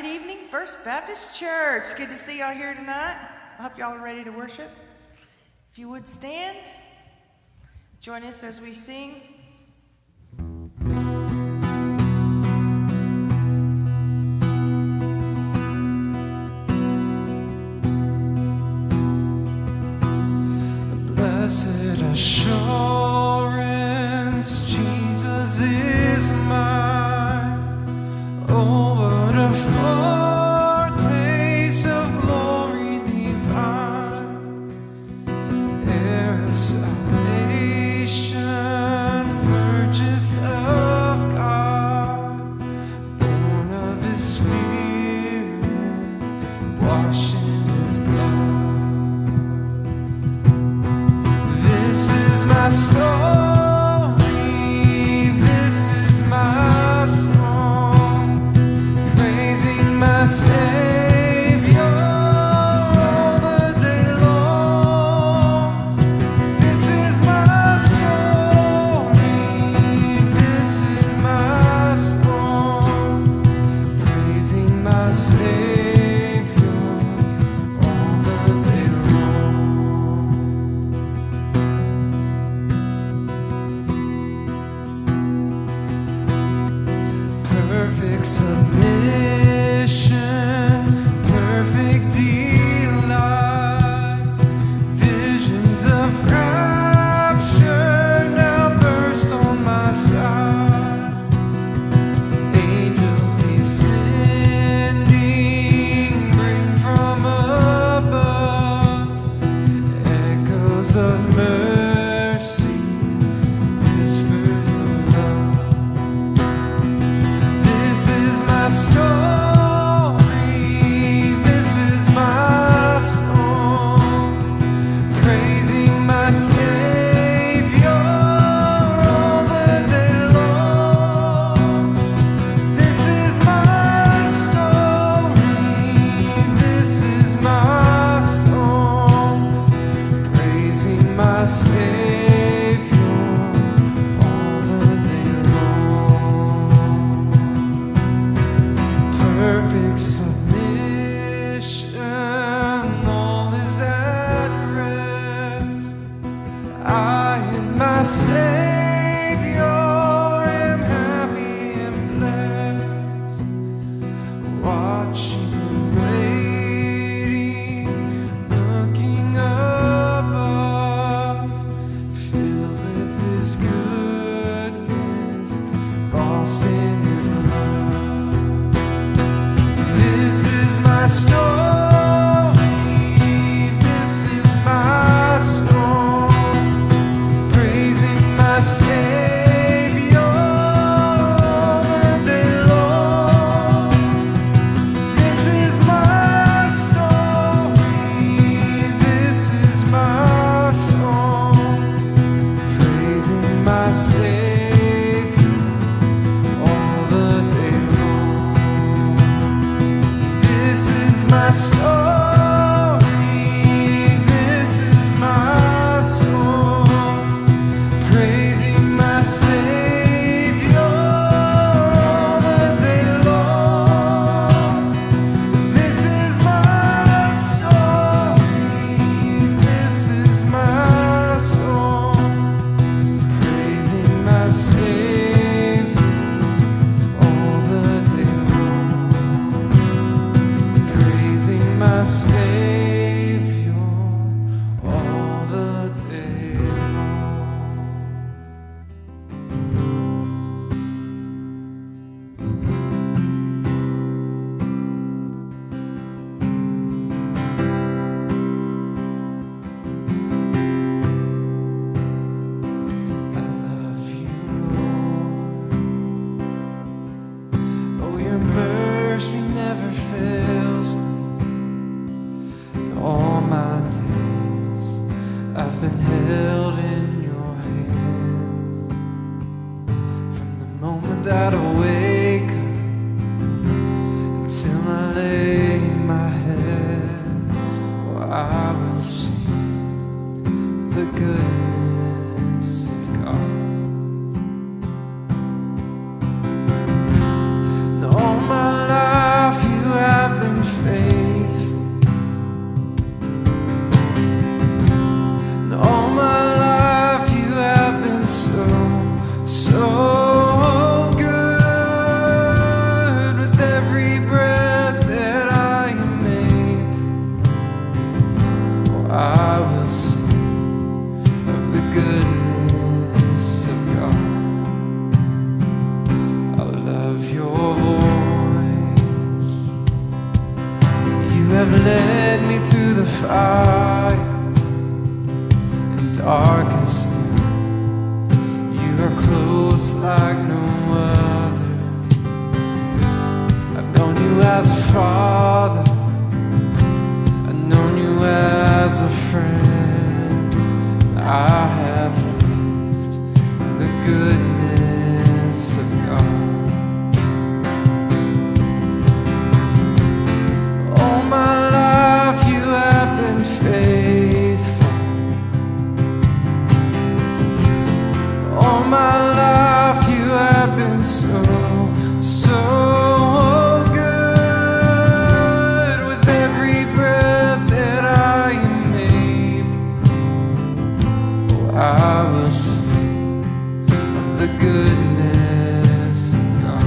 good evening, First Baptist Church. Good to see y'all here tonight. I hope y'all are ready to worship. If you would stand, join us as we sing. Blessed assurance, Jesus is mine. Oh, what a foretaste of glory divine. Heir of salvation, purchase of God, born of His Spirit, washed in His blood. This is my story, this is my song, praising my Savior all the day long. This is my story, this is my song, praising my Savior all the day long. Perfect submission, perfect delight, visions of rapture now burst on my side. Angels descending bring from above echoes of mercy, whispers of love. This is my story, this is my song, praising my Savior all the day long. This is my story, this is my song, praising my Savior all the day long. Perfect submission, all is at rest. I and my Savior am happy and blessed, watching and waiting, looking above, filled with His goodness, lost in His love. This is my story, this is my song, praising my Savior all the day long. This is my story, this is my song, praising my Savior all the day long. This is my story, this is my song, praising my Savior all the day long. This is my story, this is my song, praising my Savior all the day long. Praising my Savior all the day long. I love you, Lord. Oh, your mercy never fails me. All my days I've been held in your hands. From the moment that I wake up until I lay my head, oh, I will sing the goodness of God. And all my life you goodness of God. I love your voice. You have led me through the fire and darkest night. You are close like no other. I've known you as a father. I've known you as a friend. I have lived in the goodness of God. All my life you have been faithful. All my life you have been so, so good. With every breath that I am able, I will sing of the goodness of God.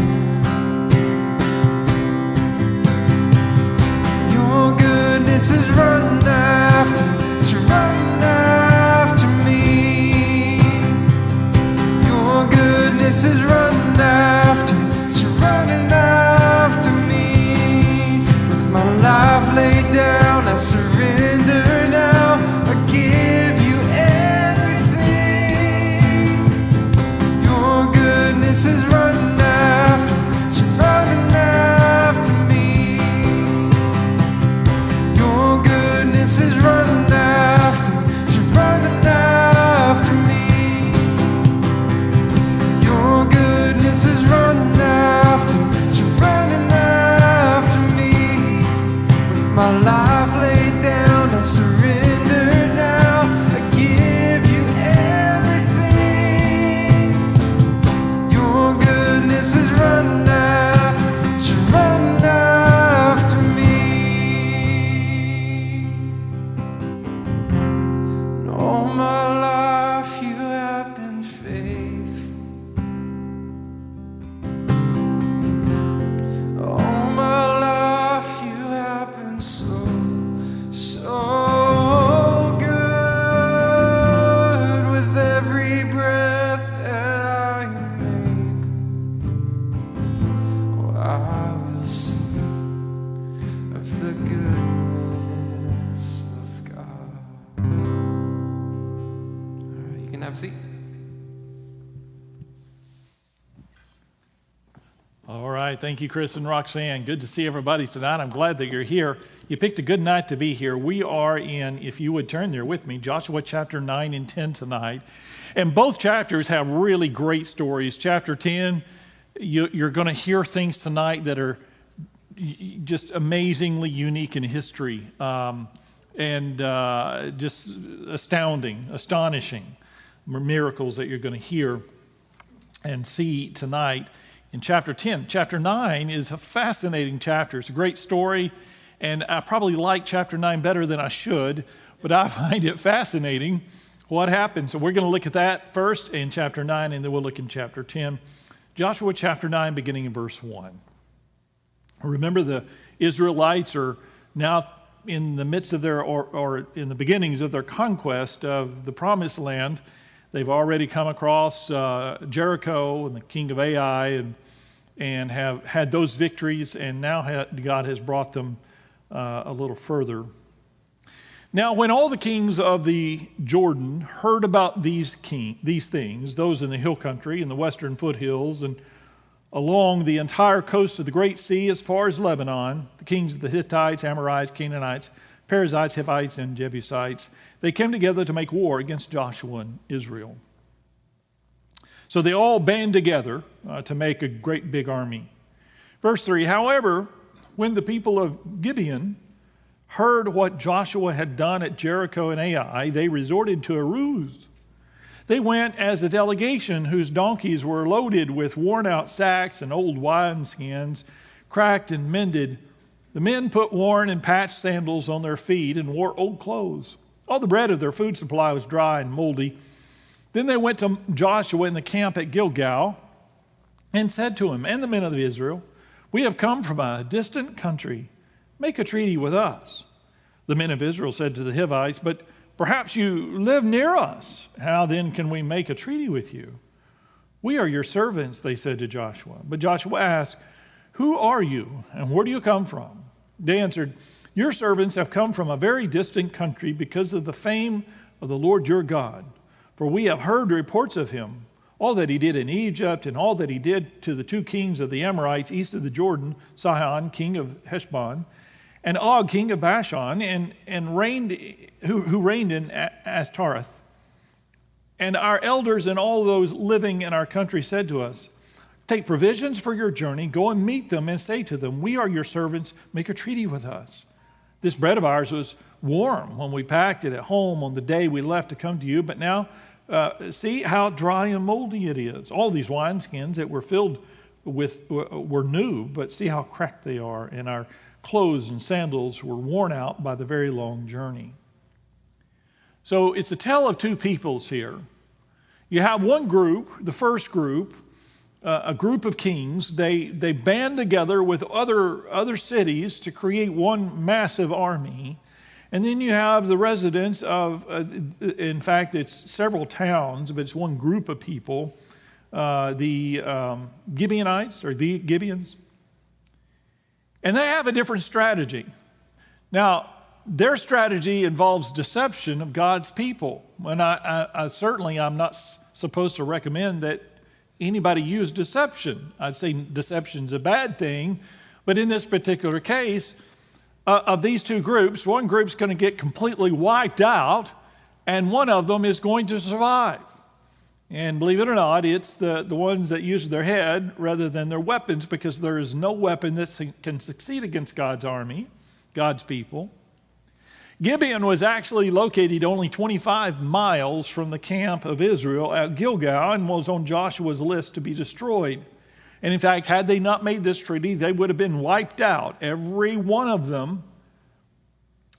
Your goodness is running after, it's running after me. Your goodness is running after, it's running after me. With my life laid down, I surrender now. I give you everything. Your goodness is running after, it's running after me. Your goodness is running after, it's running after me. Your goodness is running after, it's running after me. With my life laid down, I surrender now. I give you everything. Your goodness is running after, it's running after me. And all my life you have been faithful. All my life you have been so, so good. With every breath that I make, oh, I will sing of the goodness of God. All right, you can have a seat. All right, thank you, Chris and Roxanne. Good to see everybody tonight. I'm glad that you're here. You picked a good night to be here. We are in, if you would turn there with me, Joshua chapter 9 and 10 tonight. And both chapters have really great stories. Chapter 10, you're going to hear things tonight that are just amazingly unique in history and just astounding, astonishing miracles that you're going to hear and see tonight. In chapter 10. Chapter 9 is a fascinating chapter. It's a great story, and I probably like chapter 9 better than I should, but I find it fascinating what happened. So we're going to look at that first in chapter 9, and then we'll look in chapter 10. Joshua chapter 9, beginning in verse 1. Remember, the Israelites are now in the midst of their, or in the beginnings of their conquest of the promised land. They've already come across Jericho and the king of Ai and have had those victories, and now God has brought them a little further. Now, when all the kings of the Jordan heard about these things, those in the hill country and the western foothills and along the entire coast of the Great Sea as far as Lebanon, the kings of the Hittites, Amorites, Canaanites, Perizzites, Hivites, and Jebusites, they came together to make war against Joshua and Israel. So they all band together to make a great big army. Verse 3, however, when the people of Gibeon heard what Joshua had done at Jericho and Ai, they resorted to a ruse. They went as a delegation whose donkeys were loaded with worn-out sacks and old wineskins, cracked and mended. The men put worn and patched sandals on their feet and wore old clothes. All the bread of their food supply was dry and moldy. Then they went to Joshua in the camp at Gilgal and said to him and the men of Israel, "We have come from a distant country. Make a treaty with us." The men of Israel said to the Hivites, "But Perhaps you live near us. How then can we make a treaty with you? We are your servants, they said to Joshua. But Joshua asked, who are you and where do you come from? They answered, your servants have come from a very distant country because of the fame of the Lord your God. For we have heard reports of him, all that he did in Egypt and all that he did to the two kings of the Amorites east of the Jordan, Sihon, king of Heshbon, and Og, king of Bashan, who reigned in Ashtaroth. And our elders and all those living in our country said to us, take provisions for your journey, go and meet them and say to them, we are your servants, make a treaty with us. This bread of ours was warm when we packed it at home on the day we left to come to you, but now see how dry and moldy it is. All these wineskins that were filled with were new, but see how cracked they are, and our clothes and sandals were worn out by the very long journey. So it's a tale of two peoples here. You have one group, the first group, a group of kings. They band together with other cities to create one massive army. And then you have the residents of, in fact, it's several towns, but it's one group of people, the Gibeonites, or the Gibeons. And they have a different strategy. Now, their strategy involves deception of God's people. And I'm not supposed to recommend that anybody use deception. I'd say deception's a bad thing, but in this particular case, of these two groups, one group's going to get completely wiped out, and one of them is going to survive. And believe it or not, it's the ones that use their head rather than their weapons, because there is no weapon that can succeed against God's army, God's people. Gibeon was actually located only 25 miles from the camp of Israel at Gilgal and was on Joshua's list to be destroyed. And in fact, had they not made this treaty, they would have been wiped out, every one of them,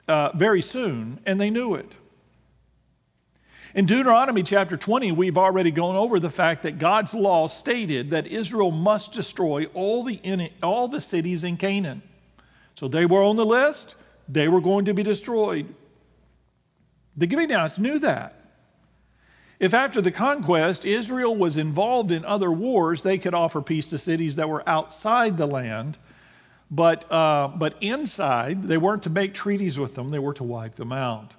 very soon, and they knew it. In Deuteronomy chapter 20, we've already gone over the fact that God's law stated that Israel must destroy all the cities in Canaan. So they were on the list. They were going to be destroyed. The Gibeonites knew that. If after the conquest Israel was involved in other wars, they could offer peace to cities that were outside the land, but inside, they weren't to make treaties with them, they were to wipe them out.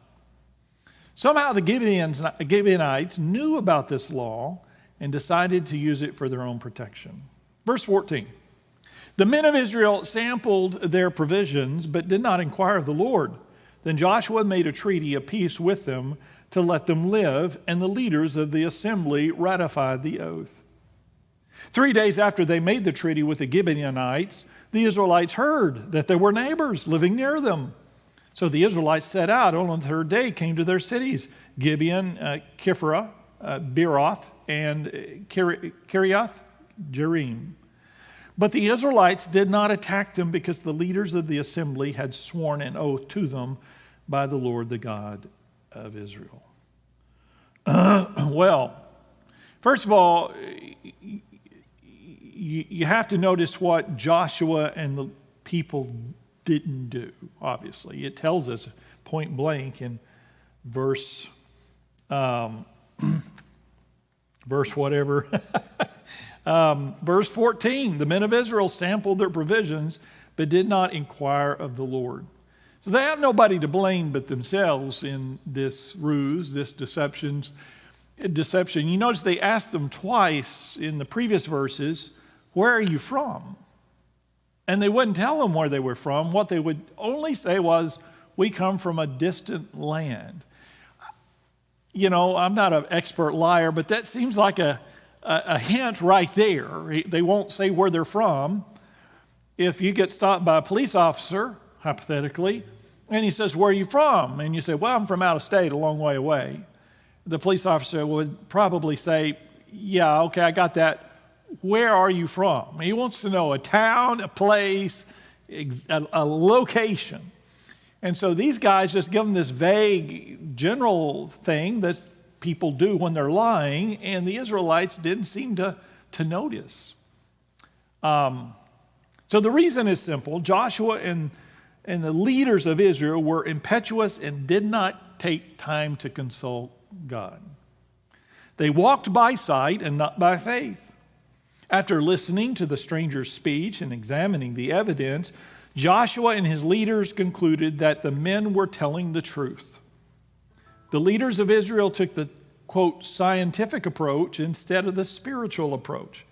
Somehow the Gibeonites knew about this law and decided to use it for their own protection. Verse 14. The men of Israel sampled their provisions, but did not inquire of the Lord. Then Joshua made a treaty of peace with them to let them live, and the leaders of the assembly ratified the oath. 3 days after they made the treaty with the Gibeonites, the Israelites heard that there were neighbors living near them. So the Israelites set out on the third day, came to their cities, Gibeon, Kipharah, Beeroth, and Kiriath Jearim. But the Israelites did not attack them because the leaders of the assembly had sworn an oath to them by the Lord, the God of Israel. Well, first of all, you have to notice what Joshua and the people didn't do, obviously. It tells us point blank in verse whatever. Verse 14, the men of Israel sampled their provisions, but did not inquire of the Lord. So they have nobody to blame but themselves in this ruse, this deception. You notice they asked them twice in the previous verses, where are you from? And they wouldn't tell them where they were from. What they would only say was, we come from a distant land. You know, I'm not an expert liar, but that seems like a hint right there. They won't say where they're from. If you get stopped by a police officer, hypothetically, and he says, where are you from? And you say, well, I'm from out of state, a long way away. The police officer would probably say, yeah, okay, I got that. Where are you from? He wants to know a town, a place, a location. And so these guys just give them this vague general thing that people do when they're lying, and the Israelites didn't seem to notice. So the reason is simple. Joshua and the leaders of Israel were impetuous and did not take time to consult God. They walked by sight and not by faith. After listening to the stranger's speech and examining the evidence, Joshua and his leaders concluded that the men were telling the truth. The leaders of Israel took the, quote, scientific approach instead of the spiritual approach.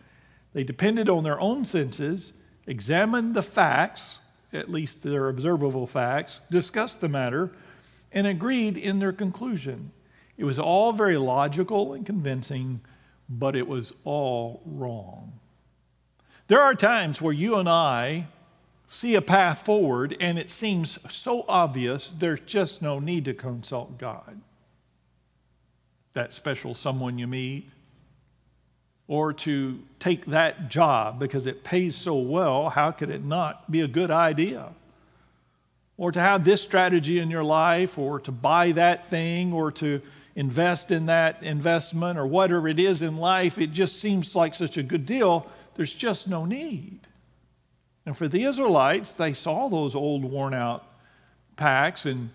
They depended on their own senses, examined the facts, at least their observable facts, discussed the matter, and agreed in their conclusion. It was all very logical and convincing, but it was all wrong. There are times where you and I see a path forward and it seems so obvious there's just no need to consult God. That special someone you meet, or to take that job because it pays so well, how could it not be a good idea? Or to have this strategy in your life, or to buy that thing, or to invest in that investment, or whatever it is in life, it just seems like such a good deal, there's just no need. And for the Israelites, they saw those old worn out packs and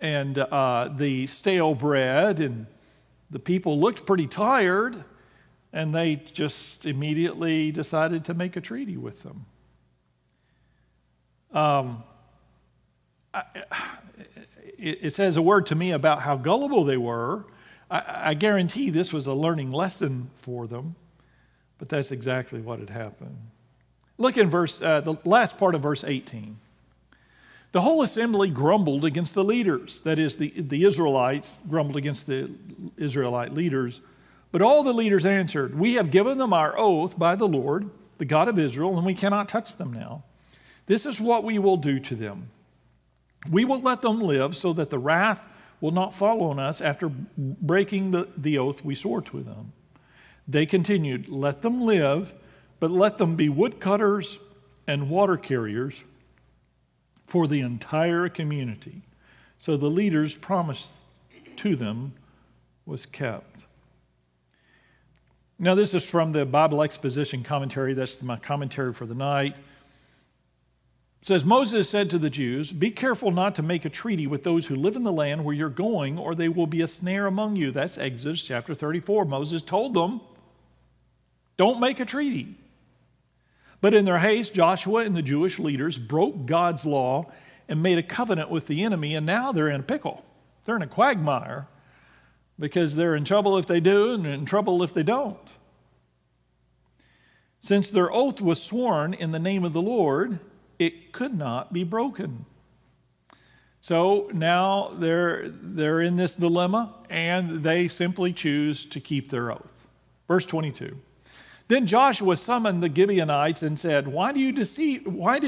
the stale bread, and the people looked pretty tired, and they just immediately decided to make a treaty with them. It says a word to me about how gullible they were. I guarantee this was a learning lesson for them, but that's exactly what had happened. Look in the last part of verse 18. The whole assembly grumbled against the leaders. That is, the Israelites grumbled against the Israelite leaders. But all the leaders answered, "We have given them our oath by the Lord, the God of Israel, and we cannot touch them now. This is what we will do to them. We will let them live so that the wrath will not fall on us after breaking the oath we swore to them." They continued, "Let them live, but let them be woodcutters and water carriers for the entire community." So the leaders' promise to them was kept. Now, this is from the Bible Exposition Commentary. That's my commentary for the night. It says, Moses said to the Jews, "Be careful not to make a treaty with those who live in the land where you're going, or they will be a snare among you." That's Exodus chapter 34. Moses told them, don't make a treaty. But in their haste, Joshua and the Jewish leaders broke God's law and made a covenant with the enemy, and now they're in a pickle. They're in a quagmire because they're in trouble if they do and in trouble if they don't. Since their oath was sworn in the name of the Lord, it could not be broken. So now they're in this dilemma, and they simply choose to keep their oath. Verse 22. Then Joshua summoned the Gibeonites and said, Why did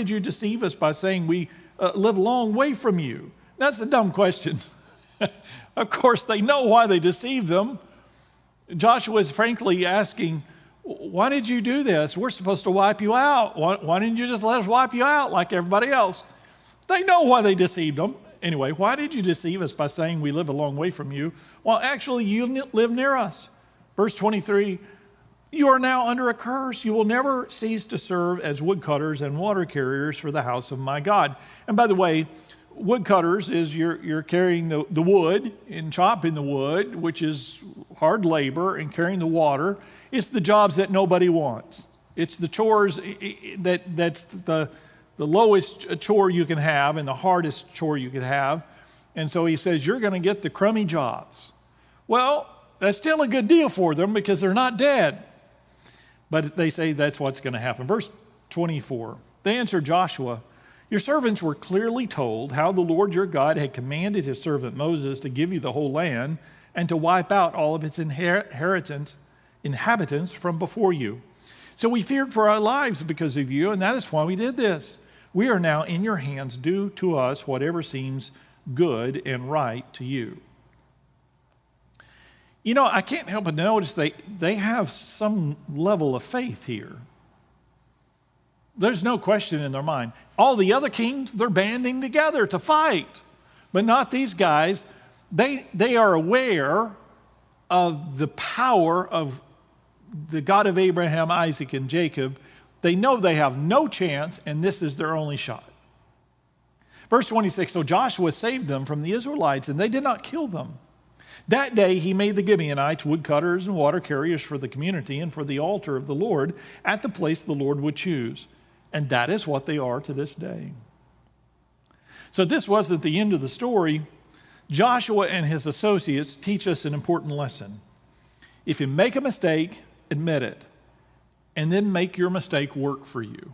you deceive us by saying we live a long way from you? That's a dumb question. Of course, they know why they deceived them. Joshua is frankly asking, why did you do this? We're supposed to wipe you out. Why didn't you just let us wipe you out like everybody else? They know why they deceived them. Anyway, why did you deceive us by saying we live a long way from you? Well, actually, you live near us. Verse 23, you are now under a curse. You will never cease to serve as woodcutters and water carriers for the house of my God. And by the way, woodcutters is you're carrying the wood and chopping the wood, which is hard labor, and carrying the water. It's the jobs that nobody wants. It's the chores that's the lowest chore you can have and the hardest chore you can have. And so he says, you're going to get the crummy jobs. Well, that's still a good deal for them because they're not dead. But they say that's what's going to happen. Verse 24, they answered Joshua, your servants were clearly told how the Lord your God had commanded his servant Moses to give you the whole land and to wipe out all of its inhabitants from before you. So we feared for our lives because of you, and that is why we did this. We are now in your hands. Do to us whatever seems good and right to you. You know, I can't help but notice they have some level of faith here. There's no question in their mind. All the other kings, they're banding together to fight, but not these guys. They are aware of the power of the God of Abraham, Isaac, and Jacob. They know they have no chance, and this is their only shot. Verse 26, so Joshua saved them from the Israelites, and they did not kill them. That day he made the Gibeonites woodcutters and water carriers for the community and for the altar of the Lord at the place the Lord would choose. And that is what they are to this day. So this wasn't the end of the story. Joshua and his associates teach us an important lesson. If you make a mistake, admit it, and then make your mistake work for you.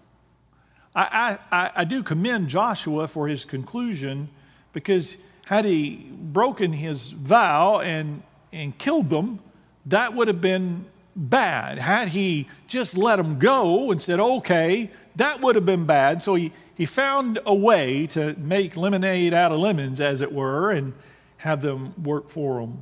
I do commend Joshua for his conclusion, because had he broken his vow and killed them, that would have been bad. Had he just let them go and said, okay, that would have been bad. So he found a way to make lemonade out of lemons, as it were, and have them work for him.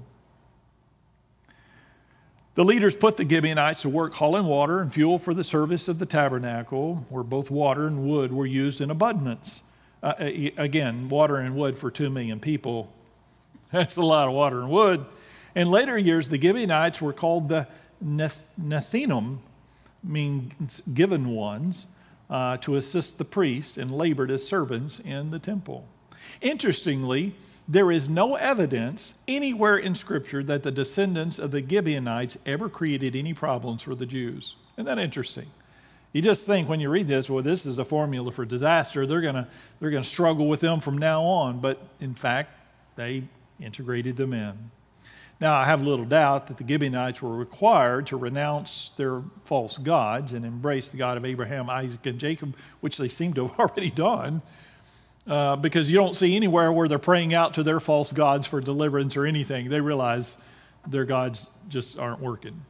The leaders put the Gibeonites to work hauling water and fuel for the service of the tabernacle, where both water and wood were used in abundance. Again, water and wood for 2 million people. That's a lot of water and wood. In later years, the Gibeonites were called the Nethinim, means given ones, to assist the priest and labored as servants in the temple. Interestingly, there is no evidence anywhere in Scripture that the descendants of the Gibeonites ever created any problems for the Jews. Isn't that interesting? You just think when you read this, well, this is a formula for disaster. They're gonna struggle with them from now on. But in fact, they integrated them in. Now, I have little doubt that the Gibeonites were required to renounce their false gods and embrace the God of Abraham, Isaac, and Jacob, which they seem to have already done. Because you don't see anywhere where they're praying out to their false gods for deliverance or anything. They realize their gods just aren't working.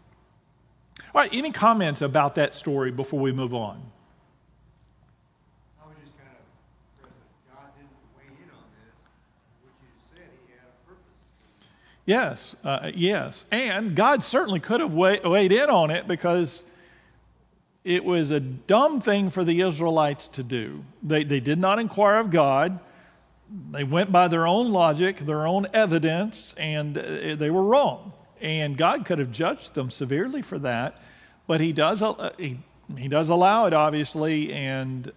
All right, any comments about that story before we move on? I was just kind of impressed that God didn't weigh in on this, which you said he had a purpose. Yes. And God certainly could have weighed in on it, because it was a dumb thing for the Israelites to do. They did not inquire of God. They went by their own logic, their own evidence, and they were wrong. And God could have judged them severely for that, but he does allow it, obviously, and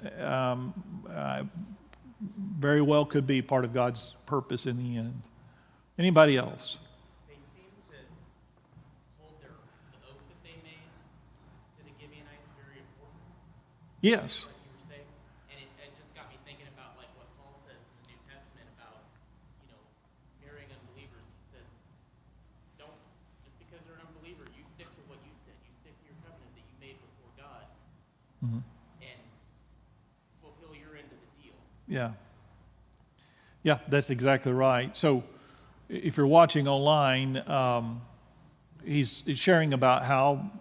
very well could be part of God's purpose in the end. Anybody else? They seem to hold the oath that they made to the Gibeonites very important, Yes. like you were saying. And it just got me thinking about like what Paul says in the New Testament about, marrying unbelievers. He says, don't, just because you're an unbeliever, you stick to what you said. You stick to your covenant that you made before God, and fulfill your end of the deal. Yeah. Yeah, that's exactly right. So if you're watching online, he's sharing about how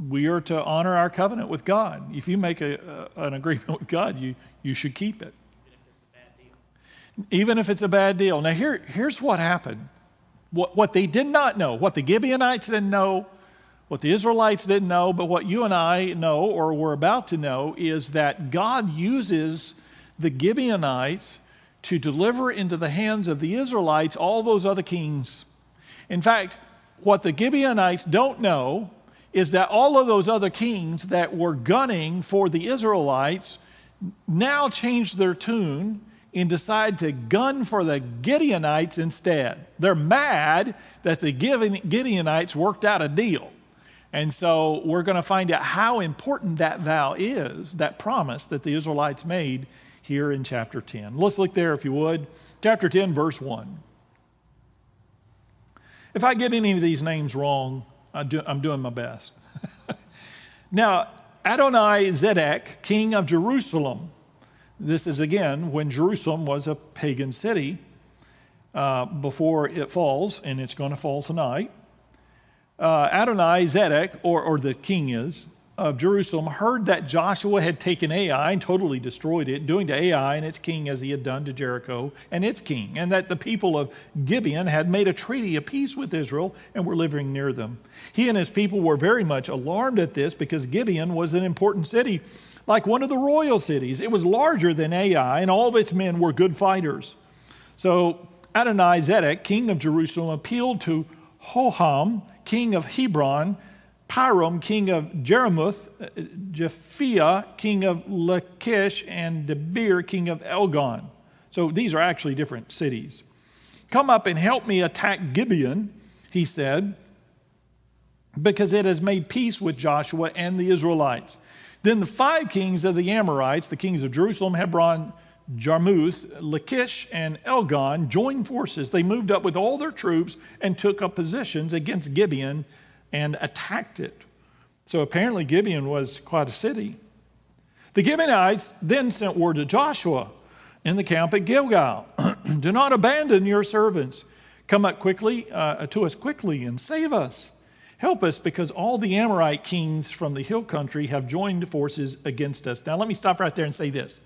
we are to honor our covenant with God. If you make an agreement with God, you should keep it. Even if it's a bad deal. Now here's what happened. What they did not know, what the Gibeonites didn't know, what the Israelites didn't know, but what you and I know, or we're about to know, is that God uses the Gibeonites to deliver into the hands of the Israelites all those other kings. In fact, what the Gibeonites don't know is that all of those other kings that were gunning for the Israelites now changed their tune and decide to gun for the Gideonites instead. They're mad that the Gideonites worked out a deal. And so we're going to find out how important that vow is, that promise that the Israelites made here in chapter 10. Let's look there if you would. Chapter 10, verse 1. If I get any of these names wrong, I'm doing my best. Now, Adoni-Zedek, king of Jerusalem. This is again when Jerusalem was a pagan city before it falls, and it's going to fall tonight. Adoni-Zedek, or the king is, of Jerusalem, heard that Joshua had taken Ai and totally destroyed it, doing to Ai and its king as he had done to Jericho and its king, and that the people of Gibeon had made a treaty of peace with Israel and were living near them. He and his people were very much alarmed at this, because Gibeon was an important city, like one of the royal cities. It was larger than Ai, and all of its men were good fighters. So Adoni-Zedek, king of Jerusalem, appealed to Hoham, king of Hebron, Piram, king of Jeremuth, Japhia, king of Lachish, and Debir, king of Elgon. So these are actually different cities. Come up and help me attack Gibeon, he said, because it has made peace with Joshua and the Israelites. Then the 5 kings of the Amorites, the kings of Jerusalem, Hebron, Jarmuth, Lachish, and Elgon, joined forces. They moved up with all their troops and took up positions against Gibeon and attacked it. So apparently Gibeon was quite a city. The Gibeonites then sent word to Joshua in the camp at Gilgal. Do not abandon your servants. Come up quickly to us quickly and save us. Help us, because all the Amorite kings from the hill country have joined forces against us. Now let me stop right there and say this.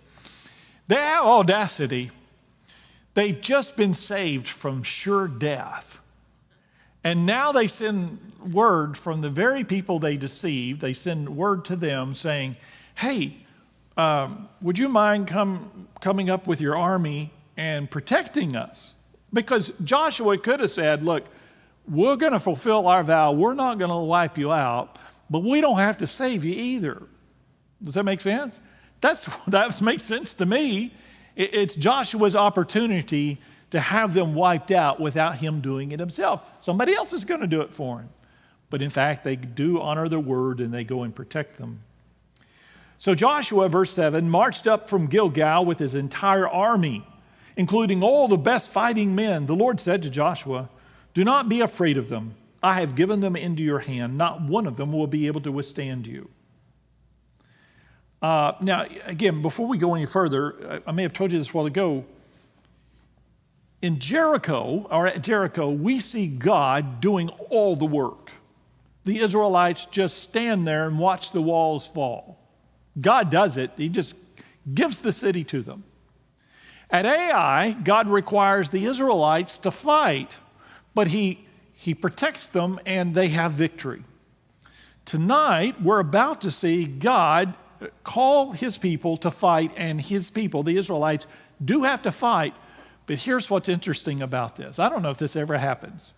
They have audacity. They've just been saved from sure death. And now they send word from the very people they deceived. They send word to them saying, hey, would you mind coming up with your army and protecting us? Because Joshua could have said, look, we're going to fulfill our vow. We're not going to wipe you out, but we don't have to save you either. Does that make sense? That makes sense to me. It's Joshua's opportunity to have them wiped out without him doing it himself. Somebody else is going to do it for him. But in fact, they do honor their word and they go and protect them. So Joshua, verse 7, marched up from Gilgal with his entire army, including all the best fighting men. The Lord said to Joshua, do not be afraid of them. I have given them into your hand. Not one of them will be able to withstand you. Now, again, before we go any further, I may have told you this a while ago. In Jericho, or at Jericho, we see God doing all the work. The Israelites just stand there and watch the walls fall. God does it. He just gives the city to them. At Ai, God requires the Israelites to fight, but he protects them and they have victory. Tonight, we're about to see God call his people to fight, and his people, the Israelites, do have to fight. But here's what's interesting about this. I don't know if this ever happens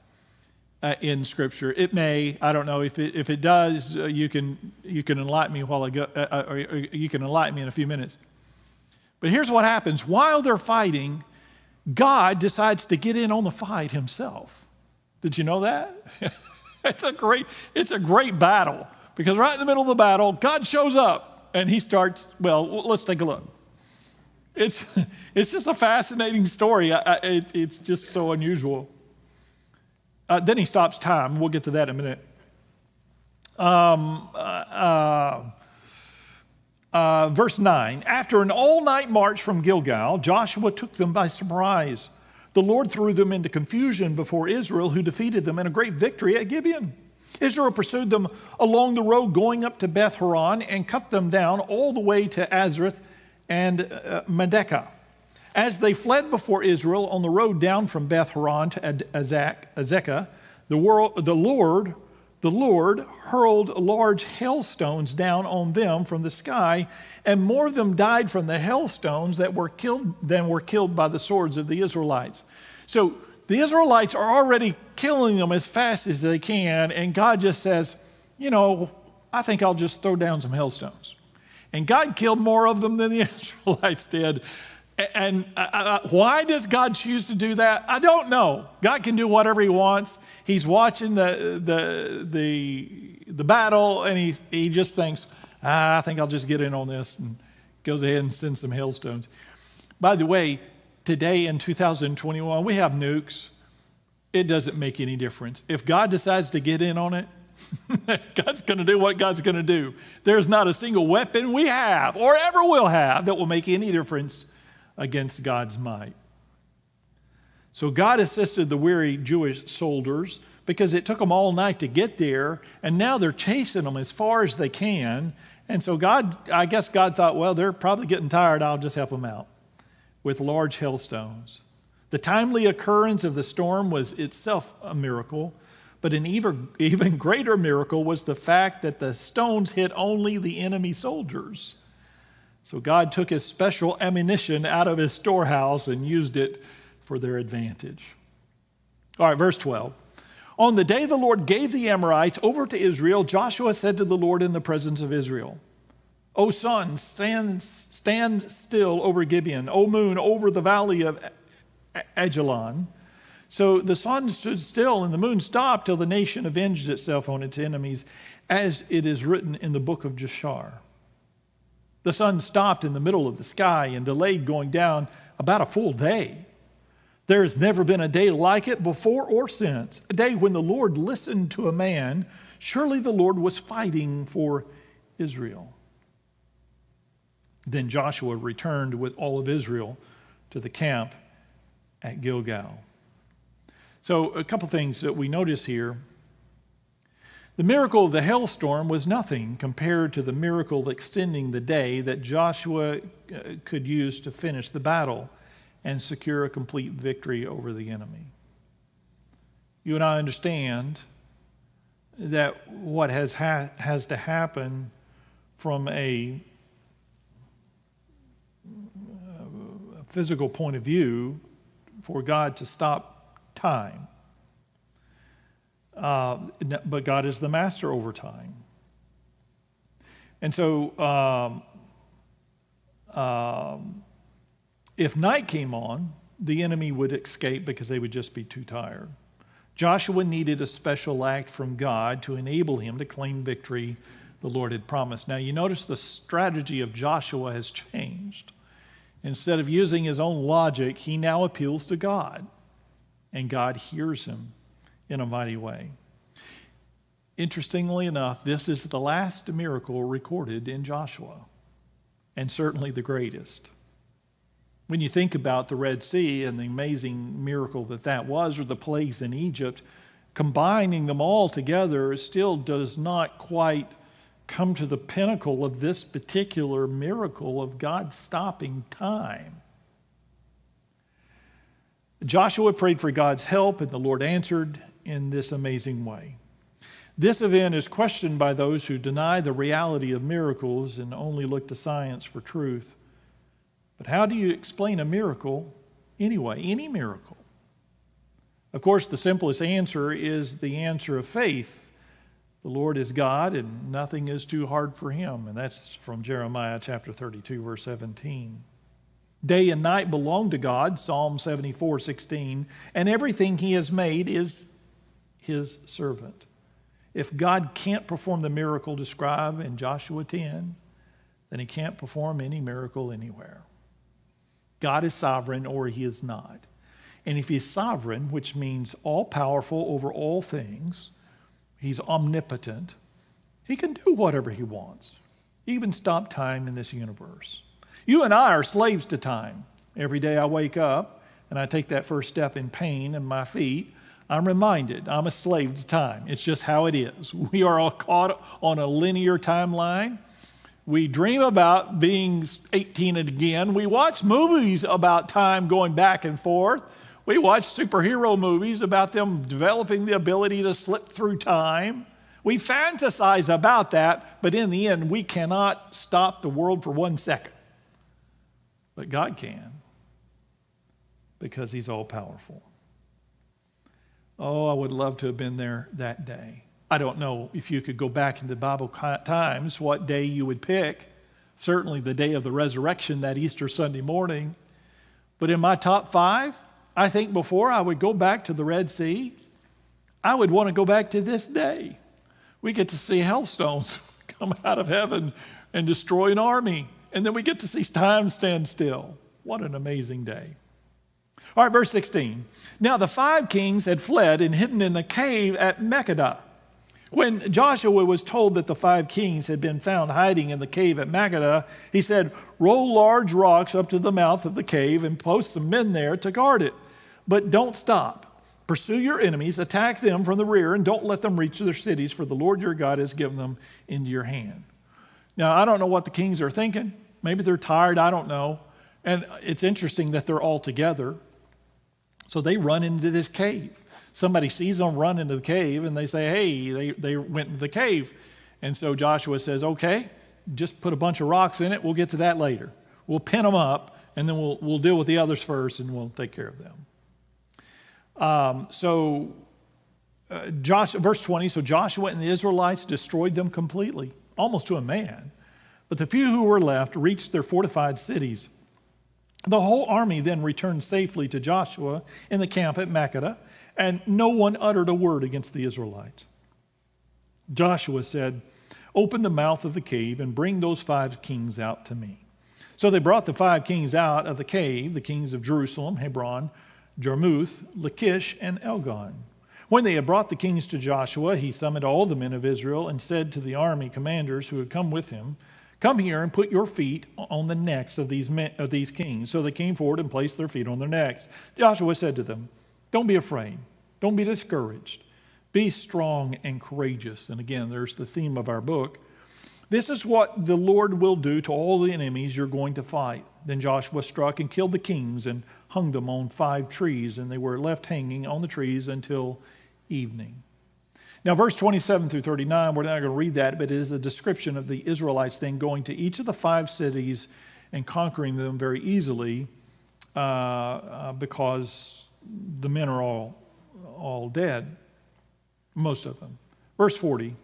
in Scripture. It may. I don't know if it does. You can enlighten me while I go, or you can enlighten me in a few minutes. But here's what happens: while they're fighting, God decides to get in on the fight himself. Did you know that? It's a great battle, because right in the middle of the battle, God shows up and he starts. Well, let's take a look. It's just a fascinating story. It's just so unusual. Then he stops time. We'll get to that in a minute. Verse 9, after an all-night march from Gilgal, Joshua took them by surprise. The Lord threw them into confusion before Israel, who defeated them in a great victory at Gibeon. Israel pursued them along the road going up to Beth Horon and cut them down all the way to Azrith and Medekah. As they fled before Israel on the road down from Beth Horon to Azekah, the Lord hurled large hailstones down on them from the sky, and more of them died from the hailstones than were killed by the swords of the Israelites. So the Israelites are already killing them as fast as they can, and God just says, I think I'll just throw down some hailstones. And God killed more of them than the Israelites did. And why does God choose to do that? I don't know. God can do whatever he wants. He's watching the battle, and he just thinks, I think I'll just get in on this, and goes ahead and sends some hailstones. By the way, today in 2021, we have nukes. It doesn't make any difference. If God decides to get in on it, God's going to do what God's going to do. There's not a single weapon we have or ever will have that will make any difference against God's might. So God assisted the weary Jewish soldiers because it took them all night to get there, and now they're chasing them as far as they can. And so I guess God thought, well, they're probably getting tired. I'll just help them out with large hailstones. The timely occurrence of the storm was itself a miracle. But an even greater miracle was the fact that the stones hit only the enemy soldiers. So God took his special ammunition out of his storehouse and used it for their advantage. All right, verse 12. On the day the Lord gave the Amorites over to Israel, Joshua said to the Lord in the presence of Israel, O sun, stand still over Gibeon. O moon, over the valley of Ajalon. So the sun stood still and the moon stopped till the nation avenged itself on its enemies, as it is written in the book of Jashar. The sun stopped in the middle of the sky and delayed going down about a full day. There has never been a day like it before or since, a day when the Lord listened to a man. Surely the Lord was fighting for Israel. Then Joshua returned with all of Israel to the camp at Gilgal. So a couple things that we notice here. The miracle of the hailstorm was nothing compared to the miracle extending the day that Joshua could use to finish the battle and secure a complete victory over the enemy. You and I understand that what has to happen from a physical point of view for God to stop time. But God is the master over time. And so if night came on, the enemy would escape because they would just be too tired. Joshua needed a special act from God to enable him to claim victory the Lord had promised. Now you notice the strategy of Joshua has changed. Instead of using his own logic, he now appeals to God, and God hears him in a mighty way. Interestingly enough, this is the last miracle recorded in Joshua, and certainly the greatest. When you think about the Red Sea and the amazing miracle that was, or the plagues in Egypt, combining them all together still does not quite come to the pinnacle of this particular miracle of God stopping time. Joshua prayed for God's help, and the Lord answered in this amazing way. This event is questioned by those who deny the reality of miracles and only look to science for truth. But how do you explain a miracle anyway, any miracle? Of course, the simplest answer is the answer of faith. The Lord is God, and nothing is too hard for him. And that's from Jeremiah chapter 32, verse 17. Day and night belong to God, Psalm 74:16, and everything he has made is his servant. If God can't perform the miracle described in Joshua 10, then he can't perform any miracle anywhere. God is sovereign or he is not. And if he's sovereign, which means all-powerful over all things, he's omnipotent, he can do whatever he wants, even stop time in this universe. You and I are slaves to time. Every day I wake up and I take that first step in pain in my feet, I'm reminded I'm a slave to time. It's just how it is. We are all caught on a linear timeline. We dream about being 18 again. We watch movies about time going back and forth. We watch superhero movies about them developing the ability to slip through time. We fantasize about that, but in the end, we cannot stop the world for 1 second. But God can, because he's all-powerful. Oh, I would love to have been there that day. I don't know if you could go back into Bible times, what day you would pick. Certainly the day of the resurrection, that Easter Sunday morning. But in my top 5, I think before I would go back to the Red Sea, I would want to go back to this day. We get to see hailstones come out of heaven and destroy an army. And then we get to see time stand still. What an amazing day. All right, verse 16. Now the 5 kings had fled and hidden in the cave at Makkedah. When Joshua was told that the 5 kings had been found hiding in the cave at Makkedah, he said, roll large rocks up to the mouth of the cave and post some men there to guard it. But don't stop. Pursue your enemies, attack them from the rear, and don't let them reach their cities, for the Lord your God has given them into your hand. Now, I don't know what the kings are thinking. Maybe they're tired, I don't know. And it's interesting that they're all together. So they run into this cave. Somebody sees them run into the cave, and they say, hey, they went into the cave. And so Joshua says, okay, just put a bunch of rocks in it. We'll get to that later. We'll pin them up, and then we'll deal with the others first, and we'll take care of them. So verse 20, so Joshua and the Israelites destroyed them completely, almost to a man. But the few who were left reached their fortified cities. The whole army then returned safely to Joshua in the camp at Makkedah, and no one uttered a word against the Israelites. Joshua said, "Open the mouth of the cave and bring those 5 kings out to me." So they brought the 5 kings out of the cave, the kings of Jerusalem, Hebron, Jarmuth, Lachish, and Elgon. When they had brought the kings to Joshua, he summoned all the men of Israel and said to the army commanders who had come with him, "Come here and put your feet on the necks of these kings." So they came forward and placed their feet on their necks. Joshua said to them, "Don't be afraid. Don't be discouraged. Be strong and courageous." And again, there's the theme of our book. "This is what the Lord will do to all the enemies you're going to fight." Then Joshua struck and killed the kings and hung them on 5 trees, and they were left hanging on the trees until evening. Now, verse 27 through 39, we're not going to read that, but it is a description of the Israelites then going to each of the 5 cities and conquering them very easily because the men are all dead, most of them. Verse 40,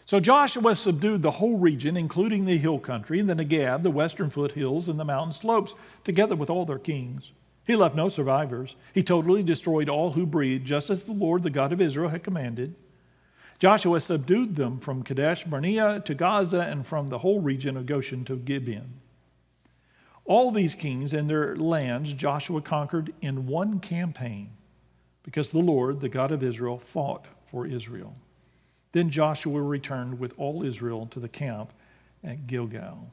so Joshua subdued the whole region, including the hill country, the Negeb, the western foothills, and the mountain slopes, together with all their kings. He left no survivors. He totally destroyed all who breathed, just as the Lord, the God of Israel, had commanded. Joshua subdued them from Kadesh Barnea to Gaza and from the whole region of Goshen to Gibeon. All these kings and their lands Joshua conquered in one campaign because the Lord, the God of Israel, fought for Israel. Then Joshua returned with all Israel to the camp at Gilgal.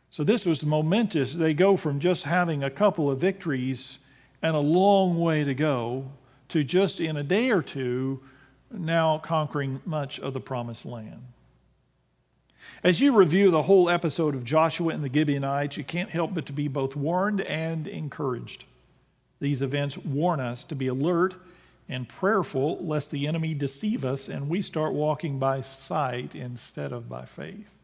So this was momentous. They go from just having a couple of victories and a long way to go to just in a day or two now conquering much of the promised land. As you review the whole episode of Joshua and the Gibeonites, you can't help but to be both warned and encouraged. These events warn us to be alert and prayerful lest the enemy deceive us and we start walking by sight instead of by faith.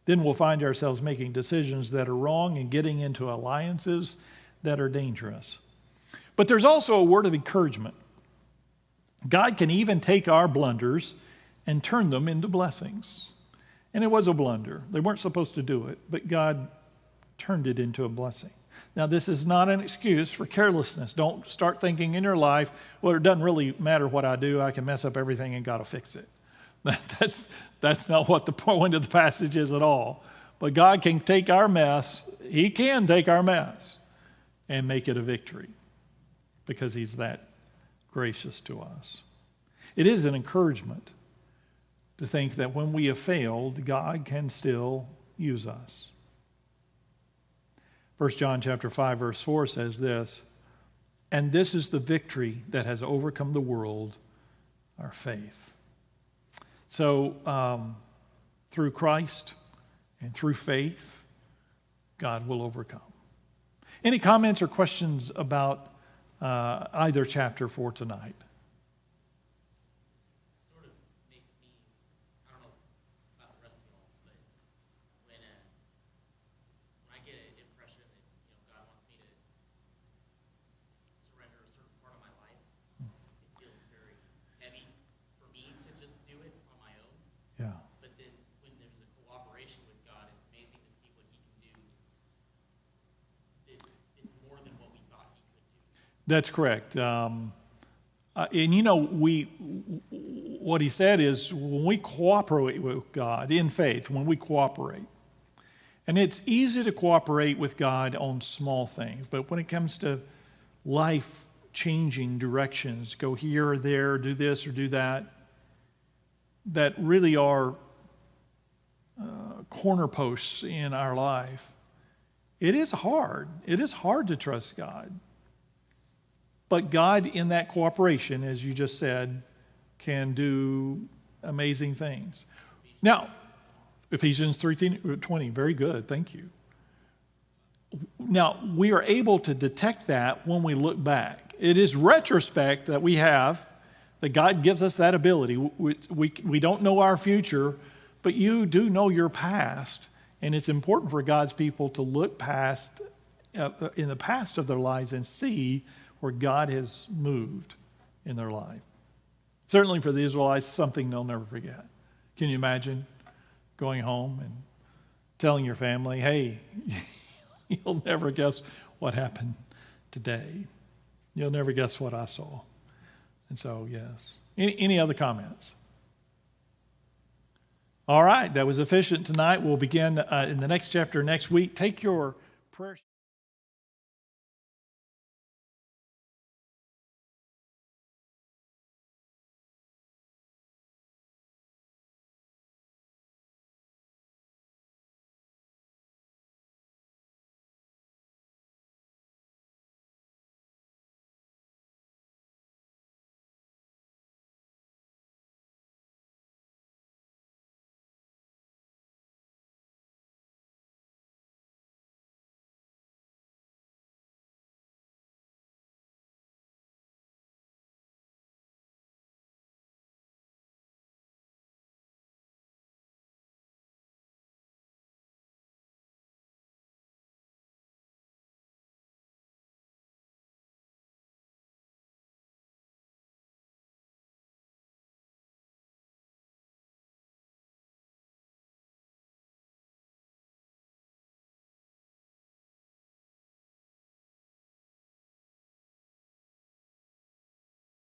Then we'll find ourselves making decisions that are wrong and getting into alliances that are dangerous. But there's also a word of encouragement. God can even take our blunders and turn them into blessings. And it was a blunder. They weren't supposed to do it, but God turned it into a blessing. Now, this is not an excuse for carelessness. Don't start thinking in your life, well, it doesn't really matter what I do. I can mess up everything and God will fix it. That's not what the point of the passage is at all. But God can take our mess. He can take our mess and make it a victory because he's that gracious to us. It is an encouragement to think that when we have failed, God can still use us. 1 John chapter 5, verse 4 says this, and this is the victory that has overcome the world, our faith. So through Christ and through faith, God will overcome. Any comments or questions about either chapter for tonight? Sort of makes me, I don't know about the rest of y'all, but when I get an impression that God wants me to surrender a certain part of my life, it feels very heavy for me to just do it on my own. Yeah. But then when there's a cooperation with God, it's amazing to see what he can do. It's more than what we thought he could do. That's correct. What he said is when we cooperate with God in faith, when we cooperate, and it's easy to cooperate with God on small things, but when it comes to life-changing directions, go here or there, do this or do that, that really are corner posts in our life, it is hard. It is hard to trust God. But God, in that cooperation, as you just said, can do amazing things. Now, Ephesians 3:20, very good, thank you. Now, we are able to detect that when we look back. It is retrospect that we have, that God gives us that ability. We don't know our future, but you do know your past. And it's important for God's people to look past, in the past of their lives and see where God has moved in their life. Certainly for the Israelites, something they'll never forget. Can you imagine going home and telling your family, hey, you'll never guess what happened today. You'll never guess what I saw. And so, yes. Any other comments? All right, that was efficient tonight. We'll begin in the next chapter next week. Take your prayer.